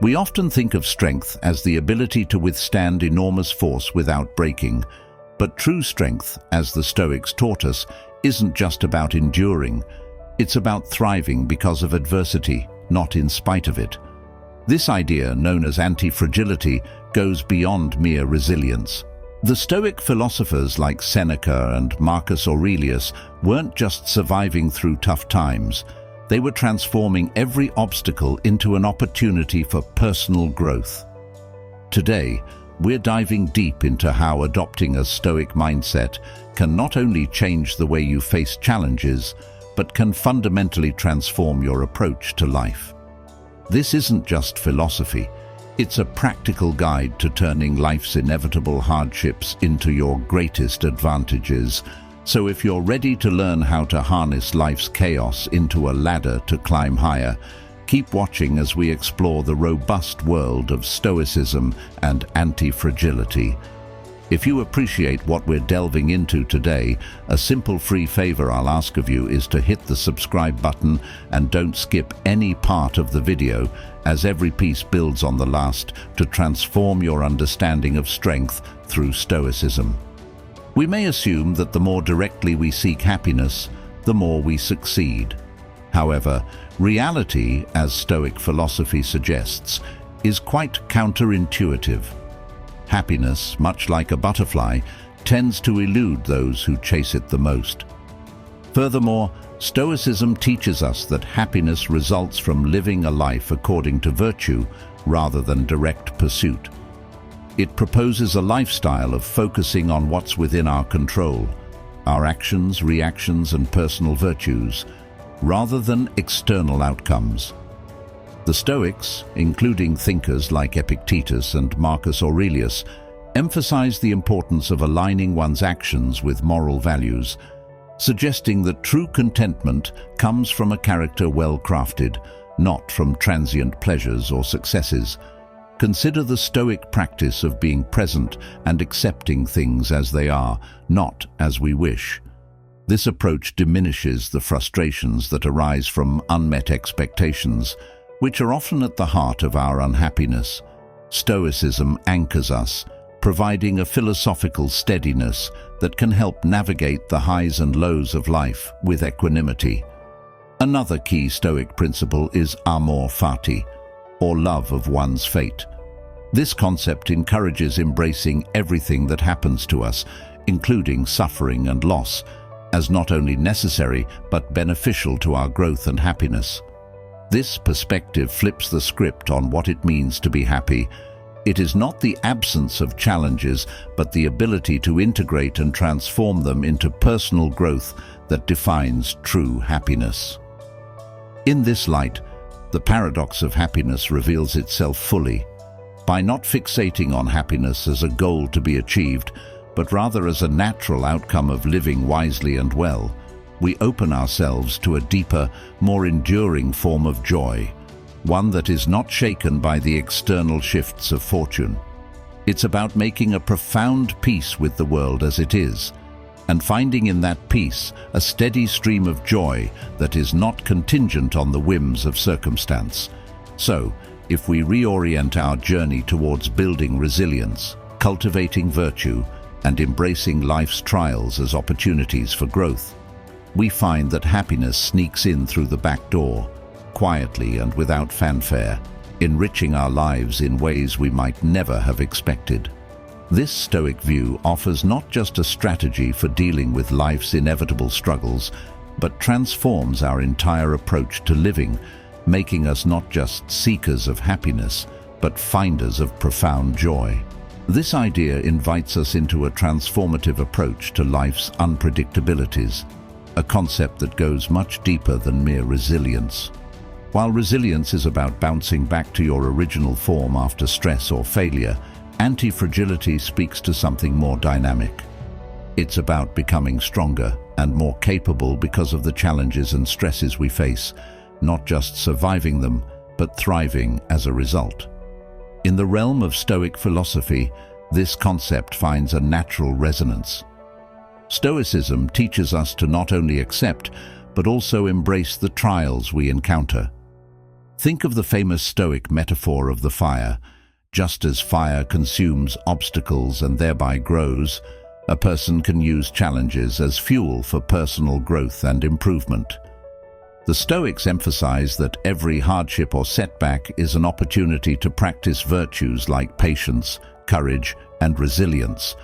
We often think of strength as the ability to withstand enormous force without breaking, but true strength, as the Stoics taught us, isn't just about enduring. It's about thriving because of adversity, not in spite of it. This idea, known as antifragility, goes beyond mere resilience. The Stoic philosophers like Seneca and Marcus Aurelius weren't just surviving through tough times. They were transforming every obstacle into an opportunity for personal growth. Today, we're diving deep into how adopting a Stoic mindset can not only change the way you face challenges, but can fundamentally transform your approach to life. This isn't just philosophy. It's a practical guide to turning life's inevitable hardships into your greatest advantages. So if you're ready to learn how to harness life's chaos into a ladder to climb higher, keep watching as we explore the robust world of Stoicism and antifragility. If you appreciate what we're delving into today, a simple free favor I'll ask of you is to hit the subscribe button and don't skip any part of the video, as every piece builds on the last to transform your understanding of strength through Stoicism. We may assume that the more directly we seek happiness, the more we succeed. However, reality, as Stoic philosophy suggests, is quite counterintuitive. Happiness, much like a butterfly, tends to elude those who chase it the most. Furthermore, Stoicism teaches us that happiness results from living a life according to virtue rather than direct pursuit. It proposes a lifestyle of focusing on what's within our control, our actions, reactions, and personal virtues, rather than external outcomes. The Stoics, including thinkers like Epictetus and Marcus Aurelius, emphasize the importance of aligning one's actions with moral values, suggesting that true contentment comes from a character well crafted, not from transient pleasures or successes. Consider the Stoic practice of being present and accepting things as they are, not as we wish. This approach diminishes the frustrations that arise from unmet expectations, which are often at the heart of our unhappiness. Stoicism anchors us, providing a philosophical steadiness that can help navigate the highs and lows of life with equanimity. Another key Stoic principle is amor fati, or love of one's fate. This concept encourages embracing everything that happens to us, including suffering and loss, as not only necessary but beneficial to our growth and happiness. This perspective flips the script on what it means to be happy. It is not the absence of challenges, but the ability to integrate and transform them into personal growth that defines true happiness. In this light, the paradox of happiness reveals itself fully. By not fixating on happiness as a goal to be achieved, but rather as a natural outcome of living wisely and well, we open ourselves to a deeper, more enduring form of joy, one that is not shaken by the external shifts of fortune. It's about making a profound peace with the world as it is, and finding in that peace a steady stream of joy that is not contingent on the whims of circumstance. So, if we reorient our journey towards building resilience, cultivating virtue, and embracing life's trials as opportunities for growth, we find that happiness sneaks in through the back door, quietly and without fanfare, enriching our lives in ways we might never have expected. This Stoic view offers not just a strategy for dealing with life's inevitable struggles, but transforms our entire approach to living, making us not just seekers of happiness, but finders of profound joy. This idea invites us into a transformative approach to life's unpredictabilities, a concept that goes much deeper than mere resilience. While resilience is about bouncing back to your original form after stress or failure, antifragility speaks to something more dynamic. It's about becoming stronger and more capable because of the challenges and stresses we face, not just surviving them, but thriving as a result. In the realm of Stoic philosophy, this concept finds a natural resonance. Stoicism teaches us to not only accept, but also embrace the trials we encounter. Think of the famous Stoic metaphor of the fire. Just as fire consumes obstacles and thereby grows, a person can use challenges as fuel for personal growth and improvement. The Stoics emphasize that every hardship or setback is an opportunity to practice virtues like patience, courage, and resilience,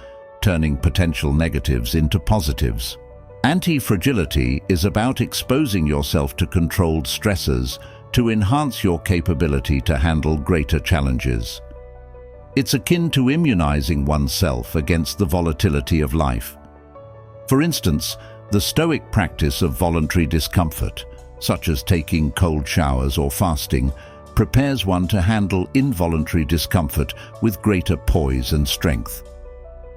turning potential negatives into positives. Antifragility is about exposing yourself to controlled stressors to enhance your capability to handle greater challenges. It's akin to immunizing oneself against the volatility of life. For instance, the Stoic practice of voluntary discomfort, such as taking cold showers or fasting, prepares one to handle involuntary discomfort with greater poise and strength.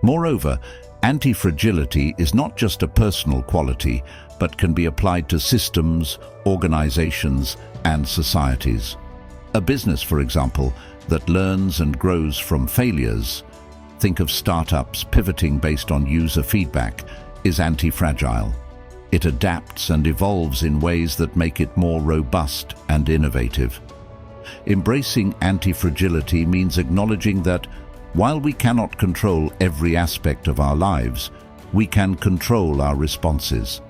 Moreover, antifragility is not just a personal quality, but can be applied to systems, organizations, and societies. A business, for example, that learns and grows from failures, think of startups pivoting based on user feedback, is antifragile. It adapts and evolves in ways that make it more robust and innovative. Embracing antifragility means acknowledging that while we cannot control every aspect of our lives, we can control our responses.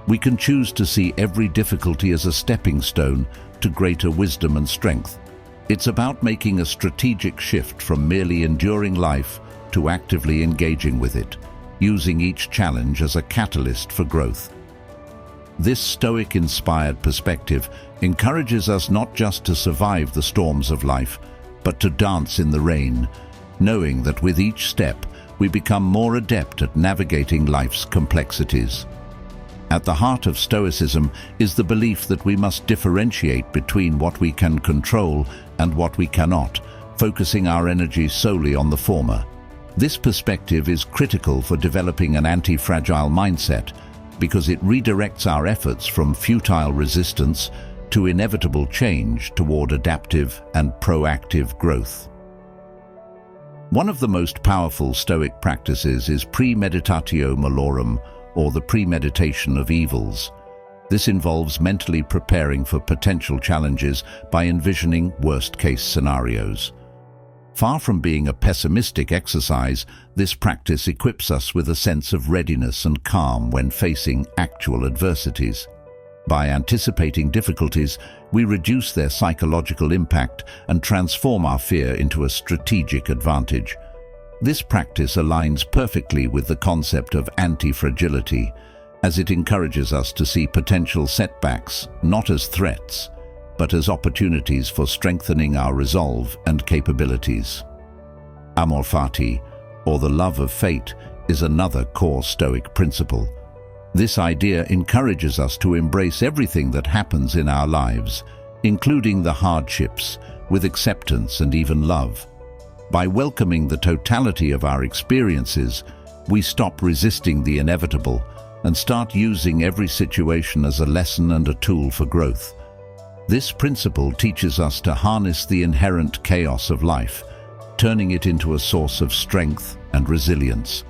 We can choose to see every difficulty as a stepping stone to greater wisdom and strength. It's about making a strategic shift from merely enduring life to actively engaging with it, using each challenge as a catalyst for growth. This Stoic-inspired perspective encourages us not just to survive the storms of life, but to dance in the rain, knowing that with each step we become more adept at navigating life's complexities. At the heart of Stoicism is the belief that we must differentiate between what we can control and what we cannot, focusing our energy solely on the former. This perspective is critical for developing an anti-fragile mindset because it redirects our efforts from futile resistance to inevitable change toward adaptive and proactive growth. One of the most powerful Stoic practices is premeditatio malorum, or the premeditation of evils. This involves mentally preparing for potential challenges by envisioning worst-case scenarios. Far from being a pessimistic exercise, this practice equips us with a sense of readiness and calm when facing actual adversities. By anticipating difficulties, we reduce their psychological impact and transform our fear into a strategic advantage. This practice aligns perfectly with the concept of antifragility, as it encourages us to see potential setbacks not as threats, but as opportunities for strengthening our resolve and capabilities. Amor fati, or the love of fate, is another core Stoic principle. This idea encourages us to embrace everything that happens in our lives, including the hardships, with acceptance and even love. By welcoming the totality of our experiences, we stop resisting the inevitable and start using every situation as a lesson and a tool for growth. This principle teaches us to harness the inherent chaos of life, turning it into a source of strength and resilience.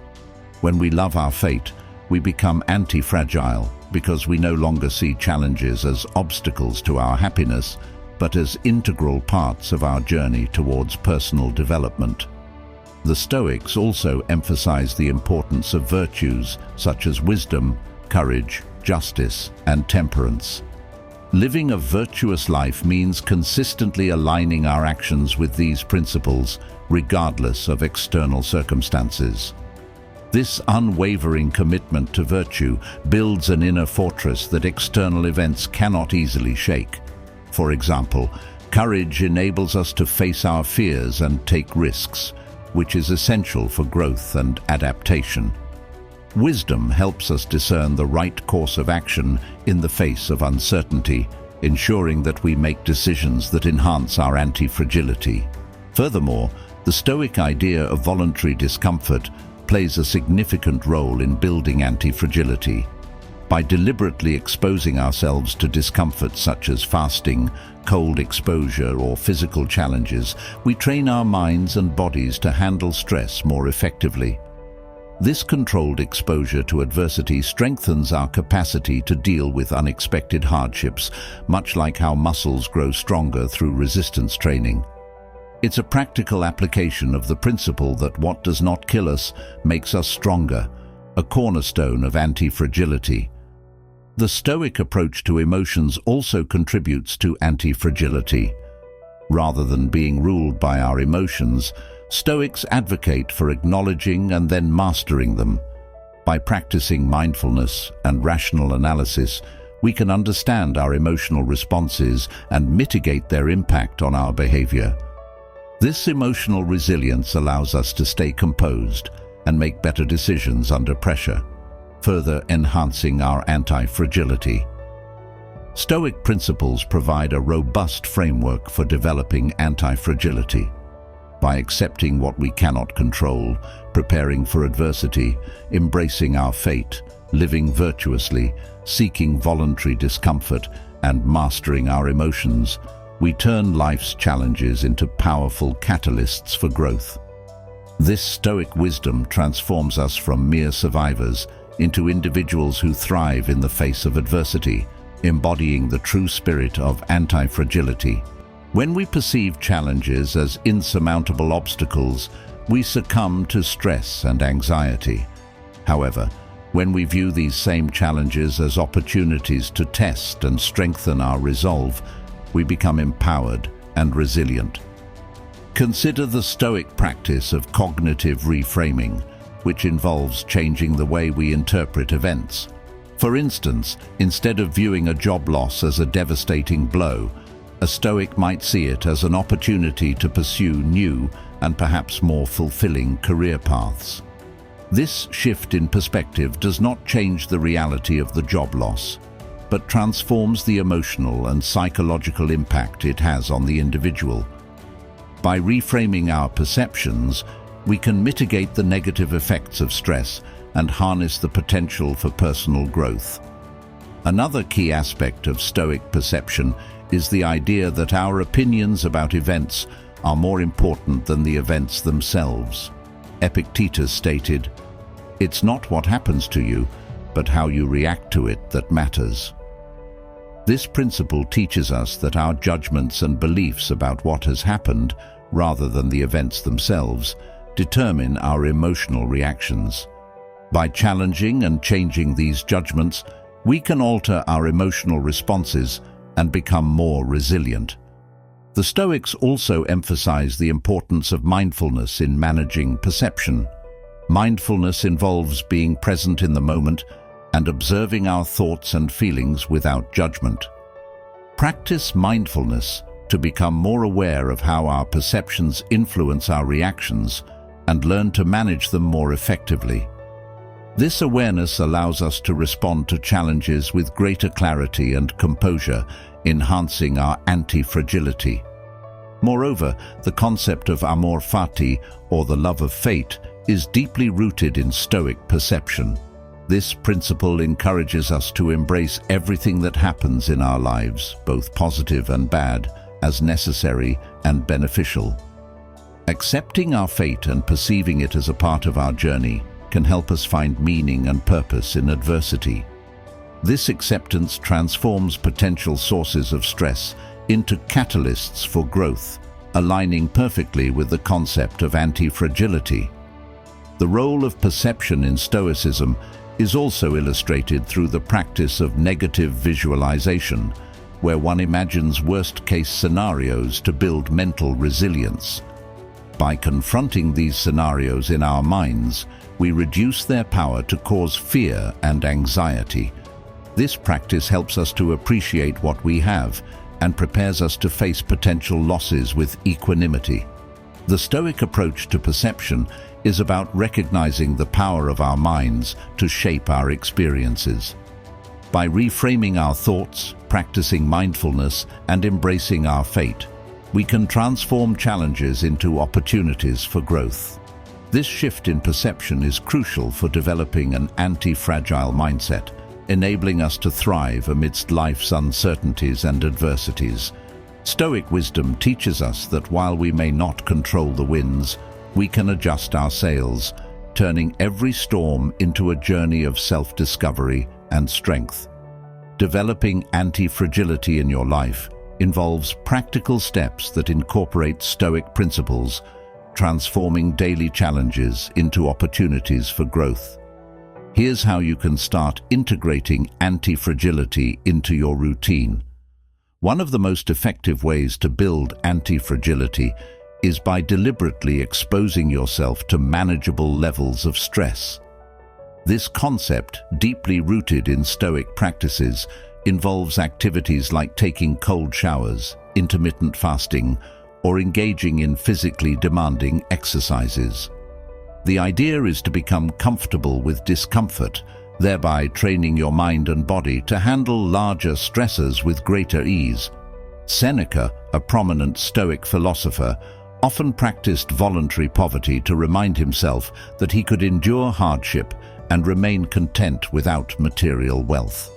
When we love our fate, we become anti-fragile because we no longer see challenges as obstacles to our happiness, but as integral parts of our journey towards personal development. The Stoics also emphasize the importance of virtues such as wisdom, courage, justice, and temperance. Living a virtuous life means consistently aligning our actions with these principles, regardless of external circumstances. This unwavering commitment to virtue builds an inner fortress that external events cannot easily shake. For example, courage enables us to face our fears and take risks, which is essential for growth and adaptation. Wisdom helps us discern the right course of action in the face of uncertainty, ensuring that we make decisions that enhance our anti-fragility. Furthermore, the Stoic idea of voluntary discomfort plays a significant role in building anti-fragility. By deliberately exposing ourselves to discomfort such as fasting, cold exposure, or physical challenges, we train our minds and bodies to handle stress more effectively. This controlled exposure to adversity strengthens our capacity to deal with unexpected hardships, much like how muscles grow stronger through resistance training. It's a practical application of the principle that what does not kill us makes us stronger, a cornerstone of antifragility. The Stoic approach to emotions also contributes to antifragility. Rather than being ruled by our emotions, Stoics advocate for acknowledging and then mastering them. By practicing mindfulness and rational analysis, we can understand our emotional responses and mitigate their impact on our behavior. This emotional resilience allows us to stay composed and make better decisions under pressure, further enhancing our anti-fragility. Stoic principles provide a robust framework for developing anti-fragility. By accepting what we cannot control, preparing for adversity, embracing our fate, living virtuously, seeking voluntary discomfort, and mastering our emotions, we turn life's challenges into powerful catalysts for growth. This Stoic wisdom transforms us from mere survivors into individuals who thrive in the face of adversity, embodying the true spirit of anti-fragility. When we perceive challenges as insurmountable obstacles, we succumb to stress and anxiety. However, when we view these same challenges as opportunities to test and strengthen our resolve, we become empowered and resilient. Consider the Stoic practice of cognitive reframing, which involves changing the way we interpret events. For instance, instead of viewing a job loss as a devastating blow, a Stoic might see it as an opportunity to pursue new and perhaps more fulfilling career paths. This shift in perspective does not change the reality of the job loss, but transforms the emotional and psychological impact it has on the individual. By reframing our perceptions, we can mitigate the negative effects of stress and harness the potential for personal growth. Another key aspect of Stoic perception is the idea that our opinions about events are more important than the events themselves. Epictetus stated, "It's not what happens to you, but how you react to it that matters." This principle teaches us that our judgments and beliefs about what has happened, rather than the events themselves, determine our emotional reactions. By challenging and changing these judgments, we can alter our emotional responses and become more resilient. The Stoics also emphasize the importance of mindfulness in managing perception. Mindfulness involves being present in the moment and observing our thoughts and feelings without judgment. Practice mindfulness to become more aware of how our perceptions influence our reactions and learn to manage them more effectively. This awareness allows us to respond to challenges with greater clarity and composure, enhancing our anti-fragility. Moreover, the concept of amor fati, or the love of fate, is deeply rooted in Stoic perception. This principle encourages us to embrace everything that happens in our lives, both positive and bad, as necessary and beneficial. Accepting our fate and perceiving it as a part of our journey can help us find meaning and purpose in adversity. This acceptance transforms potential sources of stress into catalysts for growth, aligning perfectly with the concept of anti-fragility. The role of perception in Stoicism is also illustrated through the practice of negative visualization, where one imagines worst-case scenarios to build mental resilience. By confronting these scenarios in our minds, we reduce their power to cause fear and anxiety. This practice helps us to appreciate what we have and prepares us to face potential losses with equanimity. The Stoic approach to perception is about recognizing the power of our minds to shape our experiences. By reframing our thoughts, practicing mindfulness, and embracing our fate, we can transform challenges into opportunities for growth. This shift in perception is crucial for developing an anti-fragile mindset, enabling us to thrive amidst life's uncertainties and adversities. Stoic wisdom teaches us that while we may not control the winds, we can adjust our sails, turning every storm into a journey of self-discovery and strength. Developing anti-fragility in your life involves practical steps that incorporate Stoic principles, transforming daily challenges into opportunities for growth. Here's how you can start integrating anti-fragility into your routine. One of the most effective ways to build anti-fragility is by deliberately exposing yourself to manageable levels of stress. This concept, deeply rooted in Stoic practices, involves activities like taking cold showers, intermittent fasting, or engaging in physically demanding exercises. The idea is to become comfortable with discomfort, thereby training your mind and body to handle larger stressors with greater ease. Seneca, a prominent Stoic philosopher, often practiced voluntary poverty to remind himself that he could endure hardship and remain content without material wealth.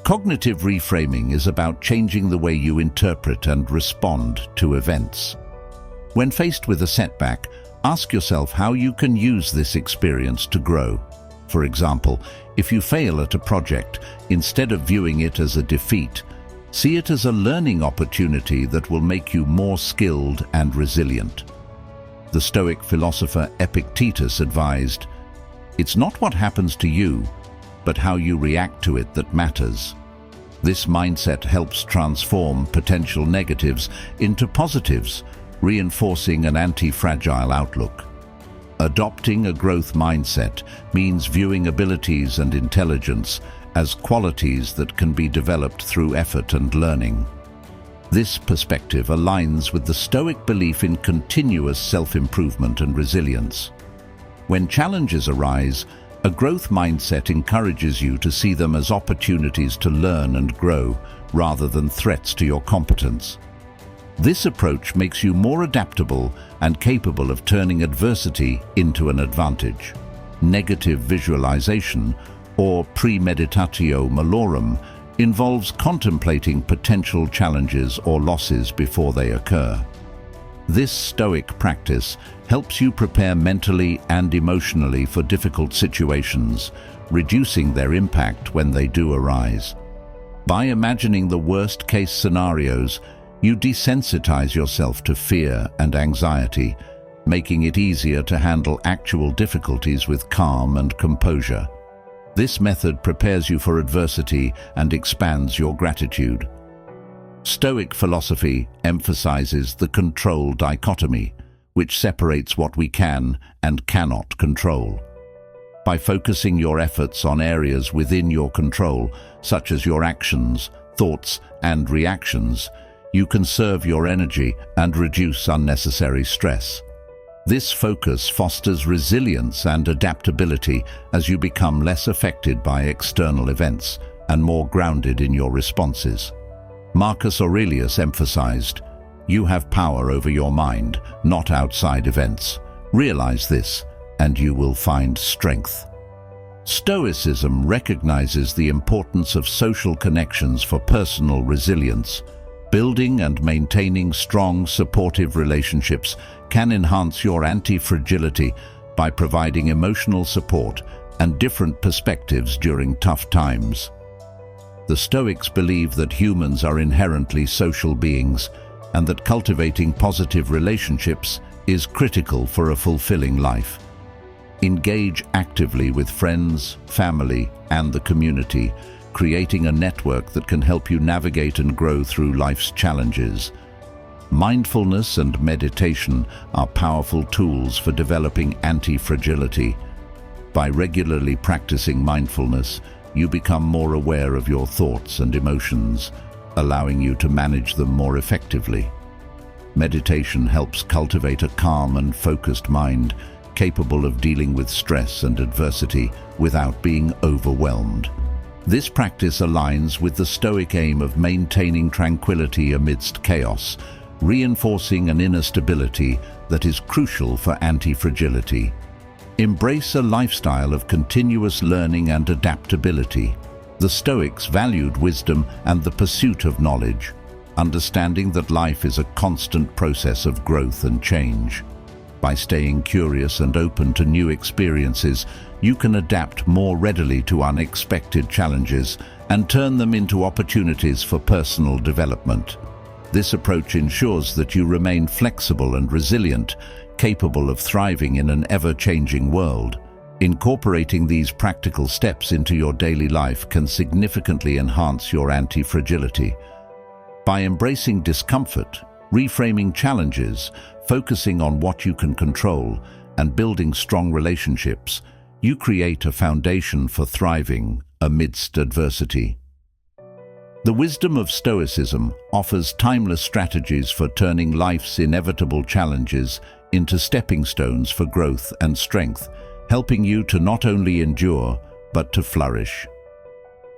Cognitive reframing is about changing the way you interpret and respond to events. When faced with a setback, ask yourself how you can use this experience to grow. For example, if you fail at a project, instead of viewing it as a defeat, see it as a learning opportunity that will make you more skilled and resilient. The Stoic philosopher Epictetus advised, "It's not what happens to you, but how you react to it that matters." This mindset helps transform potential negatives into positives, reinforcing an anti-fragile outlook. Adopting a growth mindset means viewing abilities and intelligence as qualities that can be developed through effort and learning. This perspective aligns with the Stoic belief in continuous self-improvement and resilience. When challenges arise, a growth mindset encourages you to see them as opportunities to learn and grow, rather than threats to your competence. This approach makes you more adaptable and capable of turning adversity into an advantage. Negative visualization, or premeditatio malorum, involves contemplating potential challenges or losses before they occur. This Stoic practice helps you prepare mentally and emotionally for difficult situations, reducing their impact when they do arise. By imagining the worst-case scenarios, you desensitize yourself to fear and anxiety, making it easier to handle actual difficulties with calm and composure. This method prepares you for adversity and expands your gratitude. Stoic philosophy emphasizes the control dichotomy, which separates what we can and cannot control. By focusing your efforts on areas within your control, such as your actions, thoughts, and reactions, you conserve your energy and reduce unnecessary stress. This focus fosters resilience and adaptability as you become less affected by external events and more grounded in your responses. Marcus Aurelius emphasized, "You have power over your mind, not outside events. Realize this, and you will find strength." Stoicism recognizes the importance of social connections for personal resilience. Building and maintaining strong, supportive relationships can enhance your anti-fragility by providing emotional support and different perspectives during tough times. The Stoics believe that humans are inherently social beings and that cultivating positive relationships is critical for a fulfilling life. Engage actively with friends, family, and the community, creating a network that can help you navigate and grow through life's challenges. Mindfulness and meditation are powerful tools for developing anti-fragility. By regularly practicing mindfulness, you become more aware of your thoughts and emotions, allowing you to manage them more effectively. Meditation helps cultivate a calm and focused mind, capable of dealing with stress and adversity without being overwhelmed. This practice aligns with the Stoic aim of maintaining tranquility amidst chaos, reinforcing an inner stability that is crucial for anti-fragility. Embrace a lifestyle of continuous learning and adaptability. The Stoics valued wisdom and the pursuit of knowledge, understanding that life is a constant process of growth and change. By staying curious and open to new experiences, you can adapt more readily to unexpected challenges and turn them into opportunities for personal development. This approach ensures that you remain flexible and resilient, capable of thriving in an ever-changing world. Incorporating these practical steps into your daily life can significantly enhance your anti-fragility. By embracing discomfort, reframing challenges, focusing on what you can control, and building strong relationships, you create a foundation for thriving amidst adversity. The wisdom of Stoicism offers timeless strategies for turning life's inevitable challenges into stepping stones for growth and strength, helping you to not only endure, but to flourish.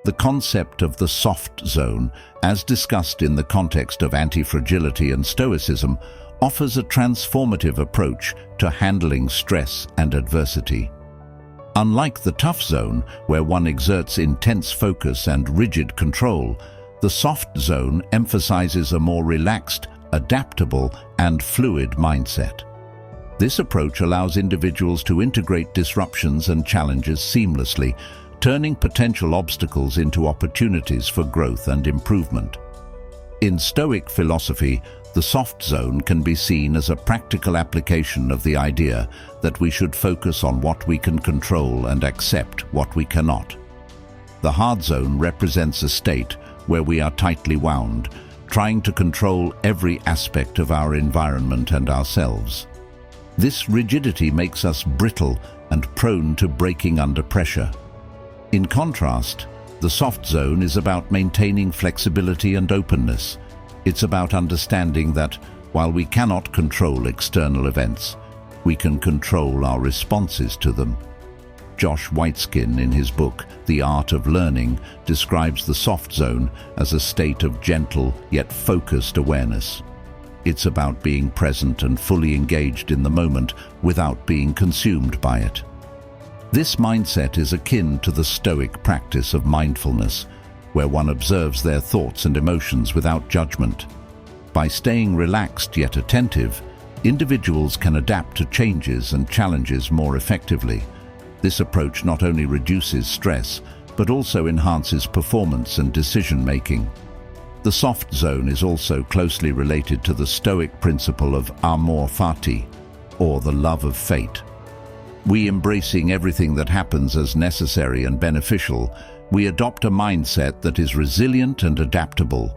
The concept of the soft zone, as discussed in the context of antifragility and Stoicism, offers a transformative approach to handling stress and adversity. Unlike the tough zone, where one exerts intense focus and rigid control, the soft zone emphasizes a more relaxed, adaptable, and fluid mindset. This approach allows individuals to integrate disruptions and challenges seamlessly, turning potential obstacles into opportunities for growth and improvement. In Stoic philosophy, the soft zone can be seen as a practical application of the idea that we should focus on what we can control and accept what we cannot. The hard zone represents a state where we are tightly wound, trying to control every aspect of our environment and ourselves. This rigidity makes us brittle and prone to breaking under pressure. In contrast, the soft zone is about maintaining flexibility and openness. It's about understanding that, while we cannot control external events, we can control our responses to them. Josh Whiteskin, in his book, The Art of Learning, describes the soft zone as a state of gentle yet focused awareness. It's about being present and fully engaged in the moment without being consumed by it. This mindset is akin to the Stoic practice of mindfulness, where one observes their thoughts and emotions without judgment. By staying relaxed yet attentive, individuals can adapt to changes and challenges more effectively. This approach not only reduces stress, but also enhances performance and decision-making. The soft zone is also closely related to the Stoic principle of amor fati, or the love of fate. We embracing everything that happens as necessary and beneficial, we adopt a mindset that is resilient and adaptable.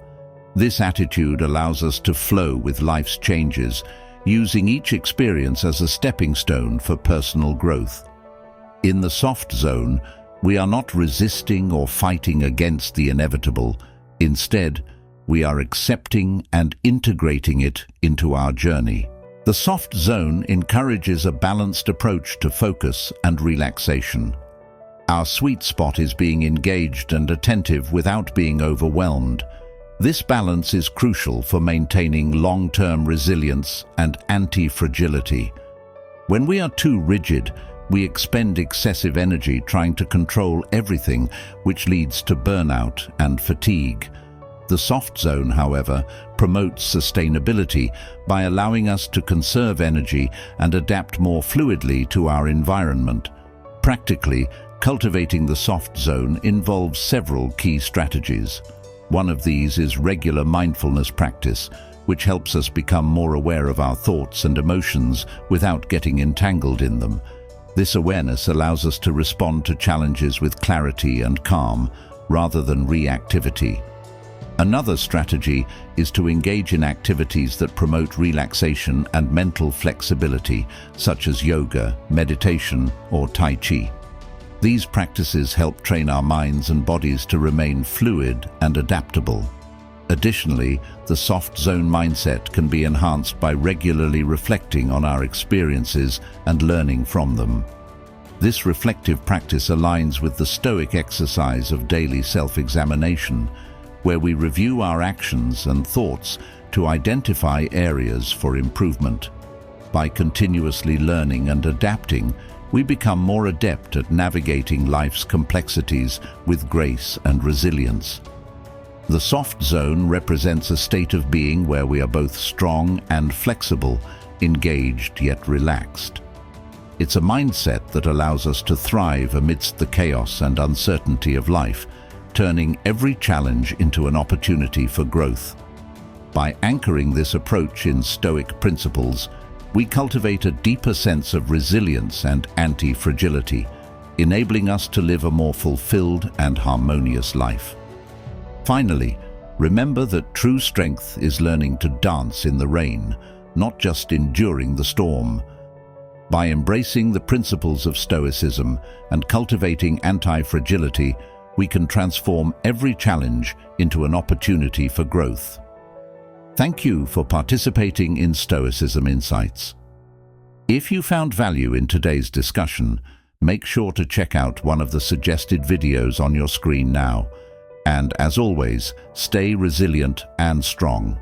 This attitude allows us to flow with life's changes, using each experience as a stepping stone for personal growth. In the soft zone, we are not resisting or fighting against the inevitable. Instead, we are accepting and integrating it into our journey. The soft zone encourages a balanced approach to focus and relaxation. Our sweet spot is being engaged and attentive without being overwhelmed. This balance is crucial for maintaining long-term resilience and anti-fragility. When we are too rigid, we expend excessive energy trying to control everything, which leads to burnout and fatigue. The soft zone, however, promotes sustainability by allowing us to conserve energy and adapt more fluidly to our environment. Practically, cultivating the soft zone involves several key strategies. One of these is regular mindfulness practice, which helps us become more aware of our thoughts and emotions without getting entangled in them. This awareness allows us to respond to challenges with clarity and calm, rather than reactivity. Another strategy is to engage in activities that promote relaxation and mental flexibility, such as yoga, meditation, or Tai Chi. These practices help train our minds and bodies to remain fluid and adaptable. Additionally, the soft zone mindset can be enhanced by regularly reflecting on our experiences and learning from them. This reflective practice aligns with the Stoic exercise of daily self-examination, where we review our actions and thoughts to identify areas for improvement. By continuously learning and adapting, we become more adept at navigating life's complexities with grace and resilience. The soft zone represents a state of being where we are both strong and flexible, engaged yet relaxed. It's a mindset that allows us to thrive amidst the chaos and uncertainty of life, turning every challenge into an opportunity for growth. By anchoring this approach in Stoic principles, we cultivate a deeper sense of resilience and anti-fragility, enabling us to live a more fulfilled and harmonious life. Finally, remember that true strength is learning to dance in the rain, not just enduring the storm. By embracing the principles of Stoicism and cultivating anti-fragility, we can transform every challenge into an opportunity for growth. Thank you for participating in Stoicism Insights. If you found value in today's discussion, make sure to check out one of the suggested videos on your screen now. And as always, stay resilient and strong.